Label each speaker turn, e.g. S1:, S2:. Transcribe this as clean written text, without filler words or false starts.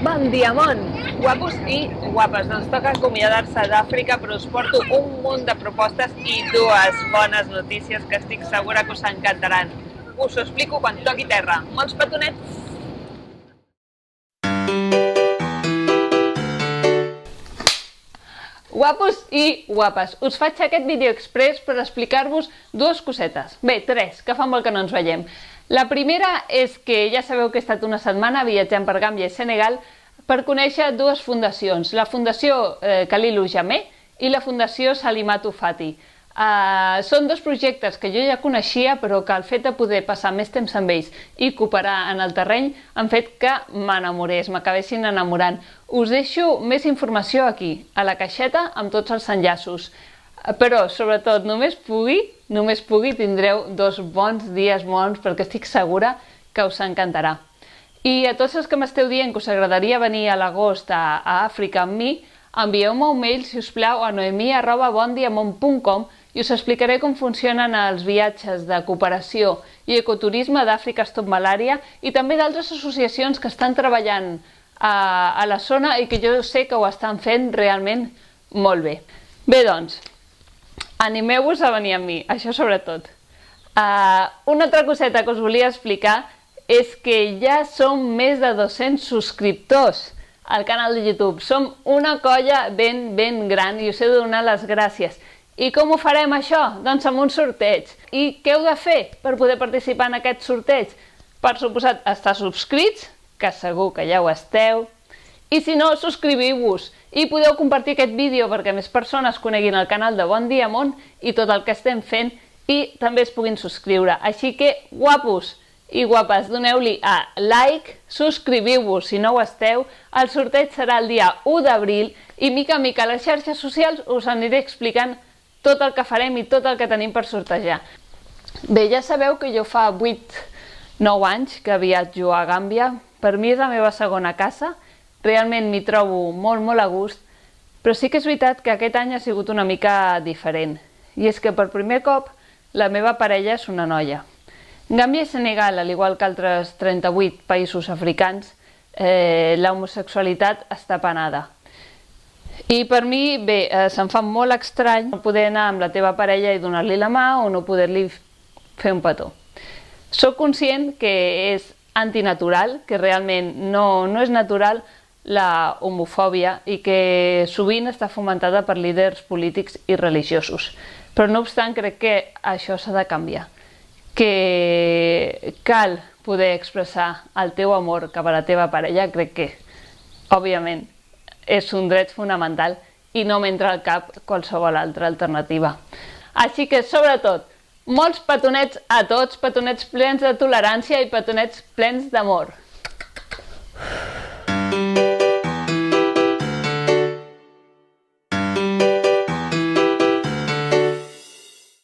S1: Bon dia, món! Guapos i guapes, doncs toca acomiadar-se d'Àfrica, però us porto un munt de propostes i dues bones notícies que estic segura que us encantaran. Us ho explico quan toqui terra. Molts petonets! Guapos i guapes, us faig aquest vídeo express per explicar-vos dues cosetes. Bé, tres, que fa molt que no ens veiem. La primera és que ja sabeu que he estat una setmana viatjant per Gàmbia i Senegal per conèixer dues fundacions, la Fundació Khalilou Jammeh i la Fundació Salimatu Fati. Són dos projectes que jo ja coneixia, però que el fet de poder passar més temps amb ells i cooperar en el terreny han fet que m'enamorés, m'acabessin enamorant. Us deixo més informació aquí, a la caixeta, amb tots els enllaços. Però, sobretot, només pugui, tindreu dos bons dies mons, perquè estic segura que us encantarà. I a tots els que m'esteu dient que us agradaria venir a l'agost a Àfrica amb mi, envieu-me un mail, si us plau, a noemi@bondiamont.com i us explicaré com funcionen els viatges de cooperació i ecoturisme d'Àfrica Stop Malària i també d'altres associacions que estan treballant a la zona i que jo sé que ho estan fent realment molt bé. Bé, doncs, animeu-vos a venir amb mi, això sobretot. Una altra coseta que us volia explicar és que ja som més de 200 subscriptors al canal de YouTube. Som una colla ben gran i us he de donar les gràcies. I com ho farem això? Doncs amb un sorteig. I què heu de fer per poder participar en aquest sorteig? Per suposat, estar subscrits, que segur que ja ho esteu, i si no, subscriviu-vos i podeu compartir aquest vídeo perquè més persones coneguin el canal de Bon Dia Món i tot el que estem fent i també es puguin subscriure. Així que, guapos i guapes, doneu-li a like, subscriviu-vos si no ho esteu, el sorteig serà el dia 1 d'abril i mica en mica a les xarxes socials us aniré explicant tot el que farem i tot el que tenim per sortejar. Bé, ja sabeu que jo fa 8-9 anys que viatjo a Gàmbia. Per mi és la meva segona casa, realment m'hi trobo molt a gust, però sí que és veritat que aquest any ha sigut una mica diferent. I és que per primer cop la meva parella és una noia. Gàmbia i Senegal, al igual que altres 38 països africans, l'homosexualitat està penada. I per mi, bé, se'm fa molt estrany no poder anar amb la teva parella i donar-li la mà o no poder-li fer un petó. Soc conscient que és antinatural, que realment no és natural la homofòbia i que sovint està fomentada per líders polítics i religiosos. Però no obstant, crec que això s'ha de canviar. Que cal poder expressar el teu amor cap a la teva parella, crec que, òbviament, és un dret fonamental i no m'entra al cap qualsevol altra alternativa. Així que, sobretot, molts petonets a tots, petonets plens de tolerància i petonets plens d'amor.